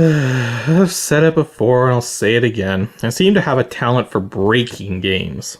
I've said it before and I'll say it again. I seem to have a talent for breaking games.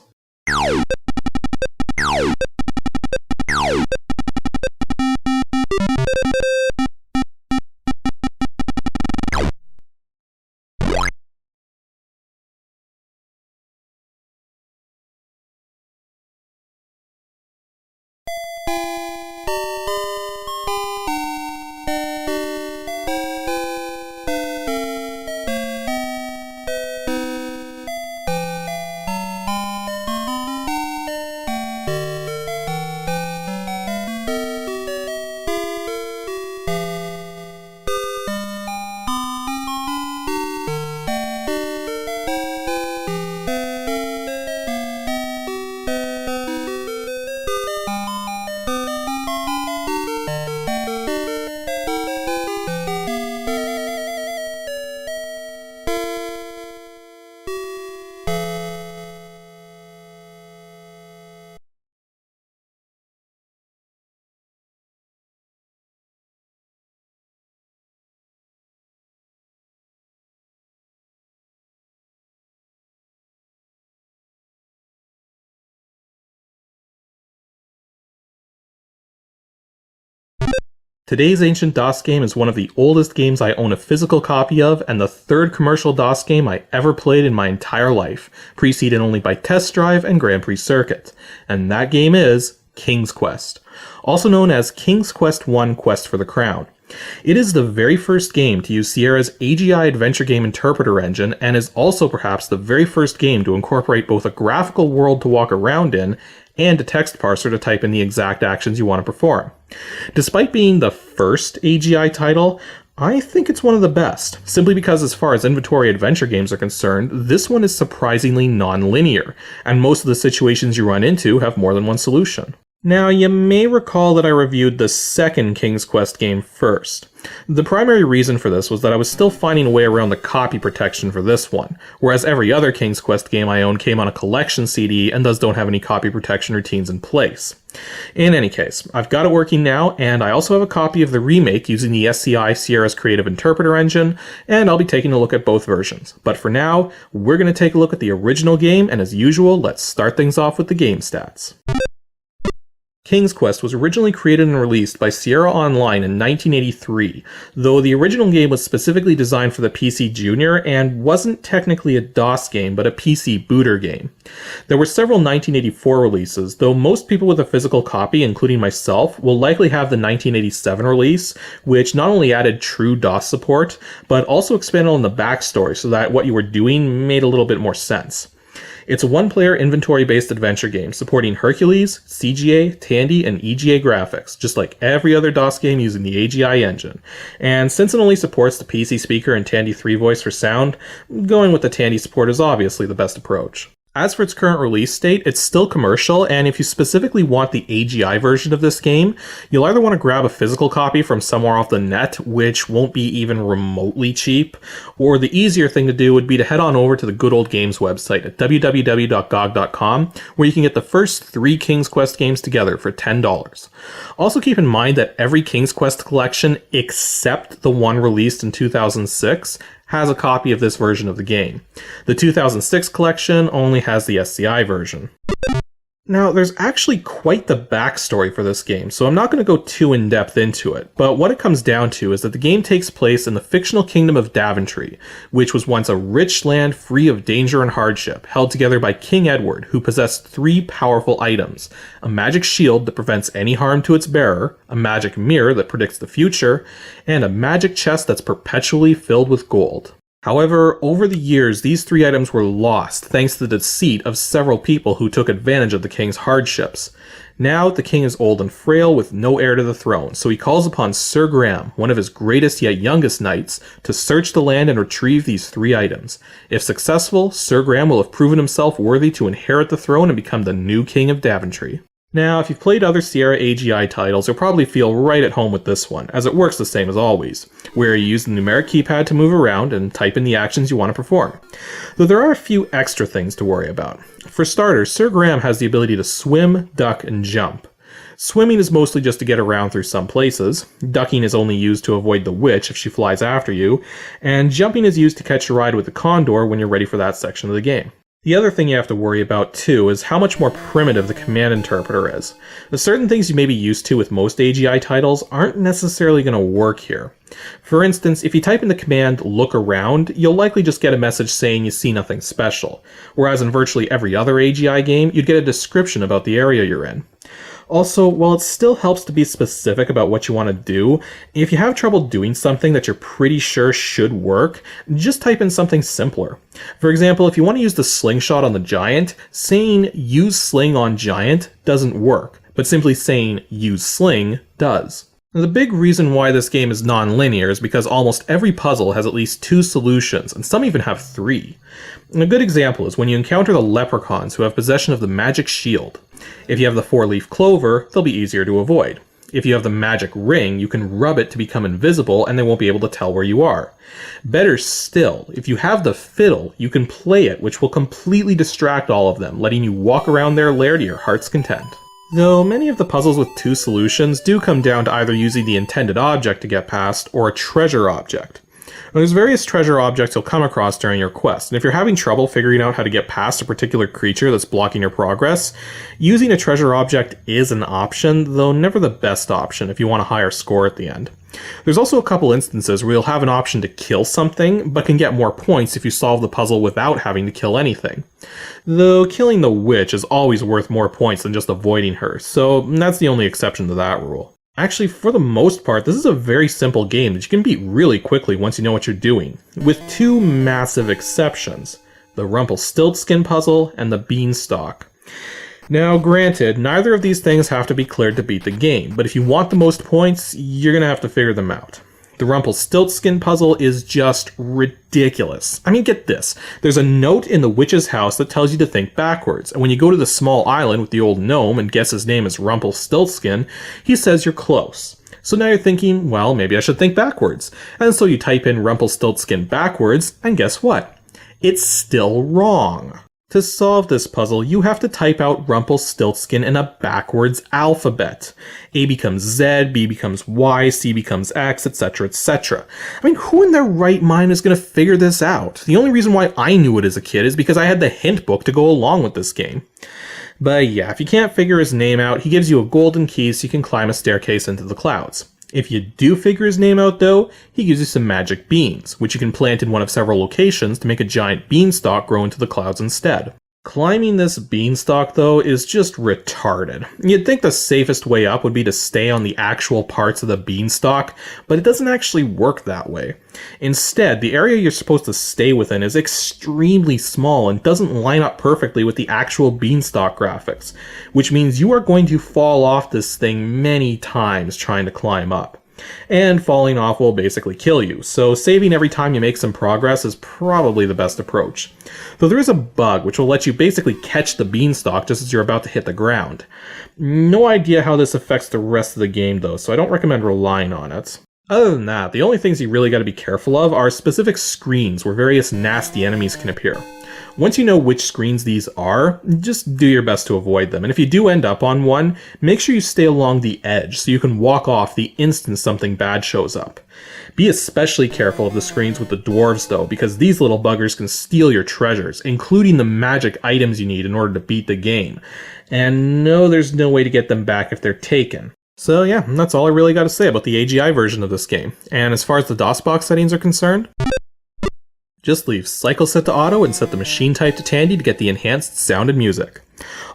Today's Ancient DOS game is one of the oldest games I own a physical copy of, and the third commercial DOS game I ever played in my entire life, preceded only by Test Drive and Grand Prix Circuit. And that game is King's Quest, also known as King's Quest I: Quest for the Crown. It is the very first game to use Sierra's AGI adventure game interpreter engine, and is also perhaps the very first game to incorporate both a graphical world to walk around in and a text parser to type in the exact actions you want to perform. Despite being the first AGI title, I think it's one of the best, simply because as far as inventory adventure games are concerned, this one is surprisingly non-linear, and most of the situations you run into have more than one solution. Now, you may recall that I reviewed the second King's Quest game first. The primary reason for this was that I was still finding a way around the copy protection for this one, whereas every other King's Quest game I own came on a collection CD and thus don't have any copy protection routines in place. In any case, I've got it working now, and I also have a copy of the remake using the SCI Sierra's Creative Interpreter engine, and I'll be taking a look at both versions. But for now, we're going to take a look at the original game, and as usual, let's start things off with the game stats. King's Quest was originally created and released by Sierra Online in 1983, though the original game was specifically designed for the PC Junior and wasn't technically a DOS game, but a PC booter game. There were several 1984 releases, though most people with a physical copy, including myself, will likely have the 1987 release, which not only added true DOS support, but also expanded on the backstory so that what you were doing made a little bit more sense. It's a one-player inventory-based adventure game supporting Hercules, CGA, Tandy, and EGA graphics, just like every other DOS game using the AGI engine. And since it only supports the PC speaker and Tandy 3 voice for sound, going with the Tandy support is obviously the best approach. As for its current release date, it's still commercial, and if you specifically want the AGI version of this game, you'll either want to grab a physical copy from somewhere off the net, which won't be even remotely cheap, or the easier thing to do would be to head on over to the Good Old Games website at www.gog.com, where you can get the first 3 King's Quest games together for $10. Also keep in mind that every King's Quest collection, except the one released in 2006, has a copy of this version of the game. The 2006 collection only has the SCI version. Now, there's actually quite the backstory for this game, so I'm not going to go too in-depth into it, but what it comes down to is that the game takes place in the fictional kingdom of Daventry, which was once a rich land free of danger and hardship, held together by King Edward, who possessed 3 powerful items: a magic shield that prevents any harm to its bearer, a magic mirror that predicts the future, and a magic chest that's perpetually filled with gold. However, over the years, these 3 items were lost thanks to the deceit of several people who took advantage of the king's hardships. Now, the king is old and frail with no heir to the throne, so he calls upon Sir Graham, one of his greatest yet youngest knights, to search the land and retrieve these 3 items. If successful, Sir Graham will have proven himself worthy to inherit the throne and become the new king of Daventry. Now, if you've played other Sierra AGI titles, you'll probably feel right at home with this one, as it works the same as always, where you use the numeric keypad to move around and type in the actions you want to perform. Though there are a few extra things to worry about. For starters, Sir Graham has the ability to swim, duck, and jump. Swimming is mostly just to get around through some places, ducking is only used to avoid the witch if she flies after you, and jumping is used to catch a ride with the condor when you're ready for that section of the game. The other thing you have to worry about too is how much more primitive the command interpreter is. The certain things you may be used to with most AGI titles aren't necessarily going to work here. For instance, if you type in the command look around, you'll likely just get a message saying you see nothing special, whereas in virtually every other AGI game, you'd get a description about the area you're in. Also, while it still helps to be specific about what you want to do, if you have trouble doing something that you're pretty sure should work, just type in something simpler. For example, if you want to use the slingshot on the giant, saying use sling on giant doesn't work, but simply saying use sling does. The big reason why this game is non-linear is because almost every puzzle has at least 2 solutions, and some even have 3. And a good example is when you encounter the leprechauns who have possession of the magic shield. If you have the 4-leaf clover, they'll be easier to avoid. If you have the magic ring, you can rub it to become invisible and they won't be able to tell where you are. Better still, if you have the fiddle, you can play it, which will completely distract all of them, letting you walk around their lair to your heart's content. Though many of the puzzles with 2 solutions do come down to either using the intended object to get past or a treasure object. Now, there's various treasure objects you'll come across during your quest, and if you're having trouble figuring out how to get past a particular creature that's blocking your progress, using a treasure object is an option, though never the best option if you want a higher score at the end. There's also a couple instances where you'll have an option to kill something, but can get more points if you solve the puzzle without having to kill anything. Though killing the witch is always worth more points than just avoiding her, so that's the only exception to that rule. Actually, for the most part, this is a very simple game that you can beat really quickly once you know what you're doing, with 2 massive exceptions: the Rumpelstiltskin puzzle and the Beanstalk. Now, granted, neither of these things have to be cleared to beat the game, but if you want the most points, you're gonna have to figure them out. The Rumpelstiltskin puzzle is just ridiculous. I mean, get this. There's a note in the witch's house that tells you to think backwards, and when you go to the small island with the old gnome and guess his name is Rumpelstiltskin, he says you're close. So now you're thinking, well, maybe I should think backwards. And so you type in Rumpelstiltskin backwards, and guess what? It's still wrong. To solve this puzzle, you have to type out Rumpelstiltskin in a backwards alphabet. A becomes Z, B becomes Y, C becomes X, etc., etc. I mean, who in their right mind is going to figure this out? The only reason why I knew it as a kid is because I had the hint book to go along with this game. But yeah, if you can't figure his name out, he gives you a golden key so you can climb a staircase into the clouds. If you do figure his name out though, he gives you some magic beans, which you can plant in one of several locations to make a giant beanstalk grow into the clouds instead. Climbing this beanstalk though is just retarded. You'd think the safest way up would be to stay on the actual parts of the beanstalk, but it doesn't actually work that way. Instead, the area you're supposed to stay within is extremely small and doesn't line up perfectly with the actual beanstalk graphics, which means you are going to fall off this thing many times trying to climb up. And falling off will basically kill you, so saving every time you make some progress is probably the best approach. Though there is a bug which will let you basically catch the beanstalk just as you're about to hit the ground. No idea how this affects the rest of the game though, so I don't recommend relying on it. Other than that, the only things you really gotta be careful of are specific screens where various nasty enemies can appear. Once you know which screens these are, just do your best to avoid them, and if you do end up on one, make sure you stay along the edge so you can walk off the instant something bad shows up. Be especially careful of the screens with the dwarves though, because these little buggers can steal your treasures, including the magic items you need in order to beat the game. And no, there's no way to get them back if they're taken. So yeah, that's all I really got to say about the AGI version of this game. And as far as the DOSBox settings are concerned, just leave cycle set to auto and set the machine type to Tandy to get the enhanced sound and music.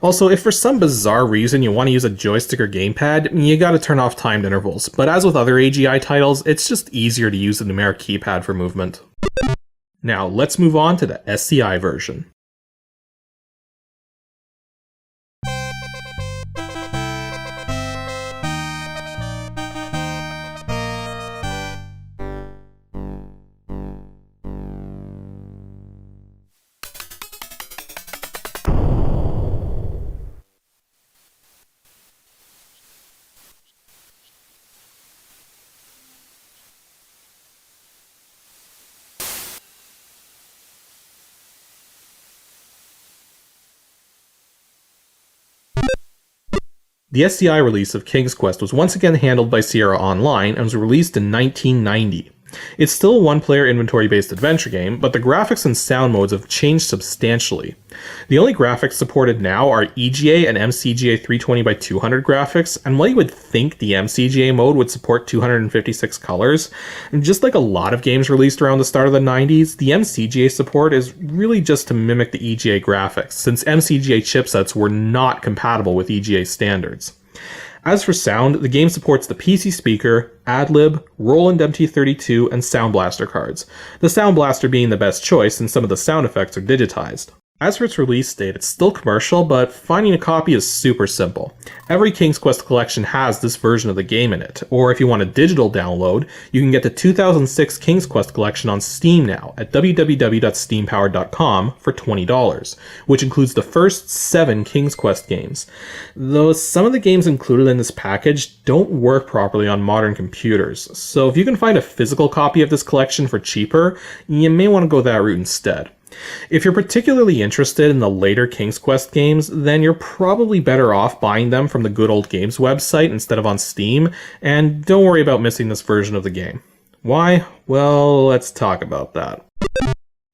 Also, if for some bizarre reason you want to use a joystick or gamepad, you gotta turn off timed intervals, but as with other AGI titles, it's just easier to use the numeric keypad for movement. Now, let's move on to the SCI version. The SCI release of King's Quest was once again handled by Sierra Online and was released in 1990. It's still a one-player inventory-based adventure game, but the graphics and sound modes have changed substantially. The only graphics supported now are EGA and MCGA 320x200 graphics, and while you would think the MCGA mode would support 256 colors, just like a lot of games released around the start of the 90s, the MCGA support is really just to mimic the EGA graphics, since MCGA chipsets were not compatible with EGA standards. As for sound, the game supports the PC speaker, AdLib, Roland MT32, and Sound Blaster cards, the Sound Blaster being the best choice since some of the sound effects are digitized. As for its release date, it's still commercial, but finding a copy is super simple. Every King's Quest collection has this version of the game in it, or if you want a digital download, you can get the 2006 King's Quest collection on Steam now at www.steampowered.com for $20, which includes the first 7 King's Quest games. Though some of the games included in this package don't work properly on modern computers, so if you can find a physical copy of this collection for cheaper, you may want to go that route instead. If you're particularly interested in the later King's Quest games, then you're probably better off buying them from the Good Old Games website instead of on Steam, and don't worry about missing this version of the game. Why? Well, let's talk about that.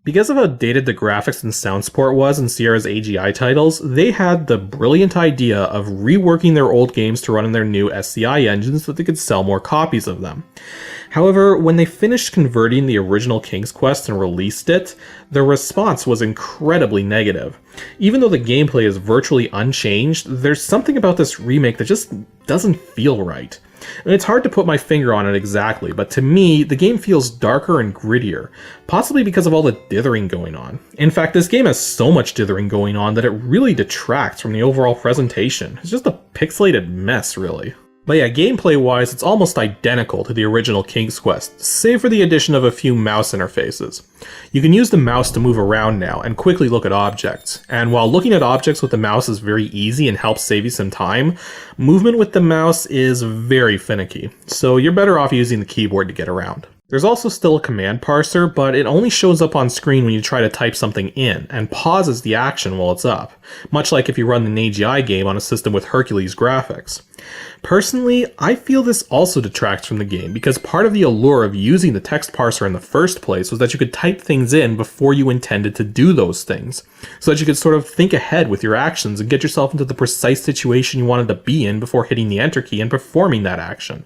Because of how dated the graphics and sound support was in Sierra's AGI titles, they had the brilliant idea of reworking their old games to run in their new SCI engines so that they could sell more copies of them. However, when they finished converting the original King's Quest and released it, the response was incredibly negative. Even though the gameplay is virtually unchanged, there's something about this remake that just doesn't feel right. And it's hard to put my finger on it exactly, but to me, the game feels darker and grittier, possibly because of all the dithering going on. In fact, this game has so much dithering going on that it really detracts from the overall presentation. It's just a pixelated mess, really. But yeah, gameplay-wise, it's almost identical to the original King's Quest, save for the addition of a few mouse interfaces. You can use the mouse to move around now and quickly look at objects, and while looking at objects with the mouse is very easy and helps save you some time, movement with the mouse is very finicky, so you're better off using the keyboard to get around. There's also still a command parser, but it only shows up on screen when you try to type something in, and pauses the action while it's up, much like if you run an AGI game on a system with Hercules graphics. Personally, I feel this also detracts from the game, because part of the allure of using the text parser in the first place was that you could type things in before you intended to do those things, so that you could sort of think ahead with your actions and get yourself into the precise situation you wanted to be in before hitting the enter key and performing that action.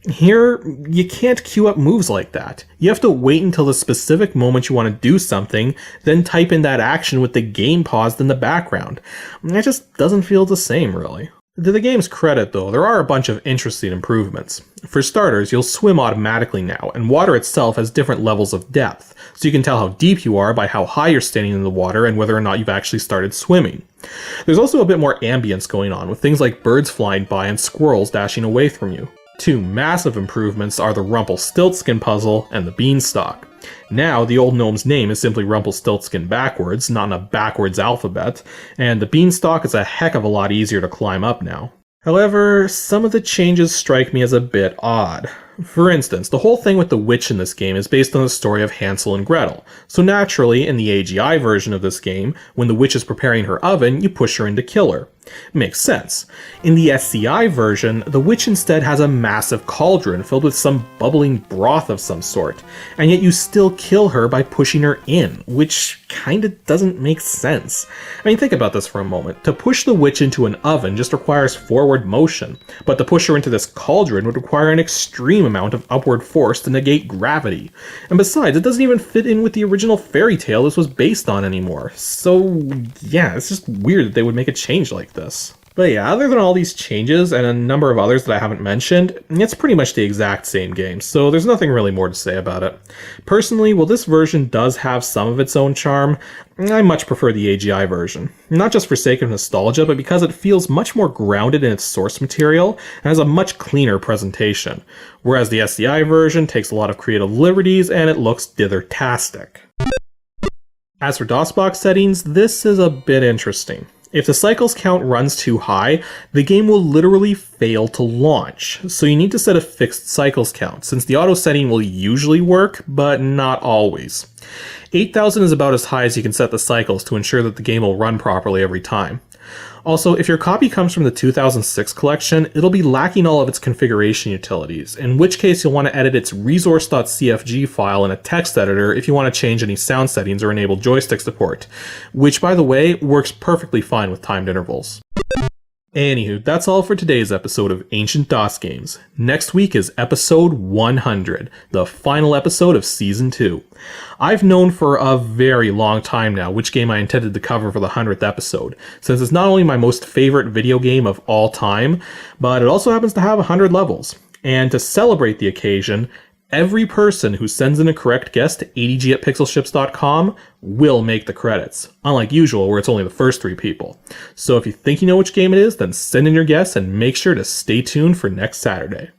Here, you can't queue up moves like that. You have to wait until the specific moment you want to do something, then type in that action with the game paused in the background. That just doesn't feel the same, really. To the game's credit, though, there are a bunch of interesting improvements. For starters, you'll swim automatically now, and water itself has different levels of depth, so you can tell how deep you are by how high you're standing in the water and whether or not you've actually started swimming. There's also a bit more ambience going on, with things like birds flying by and squirrels dashing away from you. 2 massive improvements are the Rumpelstiltskin puzzle and the Beanstalk. Now, the old gnome's name is simply Rumpelstiltskin backwards, not in a backwards alphabet, and the Beanstalk is a heck of a lot easier to climb up now. However, some of the changes strike me as a bit odd. For instance, the whole thing with the witch in this game is based on the story of Hansel and Gretel, so naturally, in the AGI version of this game, when the witch is preparing her oven, you push her in to kill her. Makes sense. In the SCI version, the witch instead has a massive cauldron filled with some bubbling broth of some sort, and yet you still kill her by pushing her in, which kinda doesn't make sense. I mean, think about this for a moment. To push the witch into an oven just requires forward motion, but to push her into this cauldron would require an extreme amount of upward force to negate gravity. And besides, it doesn't even fit in with the original fairy tale this was based on anymore. So yeah, it's just weird that they would make a change like this. But yeah, other than all these changes and a number of others that I haven't mentioned, it's pretty much the exact same game, so there's nothing really more to say about it. Personally, while this version does have some of its own charm, I much prefer the AGI version. Not just for sake of nostalgia, but because it feels much more grounded in its source material and has a much cleaner presentation, whereas the SCI version takes a lot of creative liberties and it looks dither-tastic. As for DOSBox settings, this is a bit interesting. If the cycles count runs too high, the game will literally fail to launch, so you need to set a fixed cycles count, since the auto setting will usually work, but not always. 8,000 is about as high as you can set the cycles to ensure that the game will run properly every time. Also, if your copy comes from the 2006 collection, it'll be lacking all of its configuration utilities, in which case you'll want to edit its resource.cfg file in a text editor if you want to change any sound settings or enable joystick support, which, by the way, works perfectly fine with timed intervals. Anywho, that's all for today's episode of Ancient DOS Games. Next week is episode 100, the final episode of Season 2. I've known for a very long time now which game I intended to cover for the 100th episode, since it's not only my most favorite video game of all time, but it also happens to have 100 levels. And to celebrate the occasion, every person who sends in a correct guess to adg@pixelships.com will make the credits, unlike usual where it's only the first 3 people. So if you think you know which game it is, then send in your guess and make sure to stay tuned for next Saturday.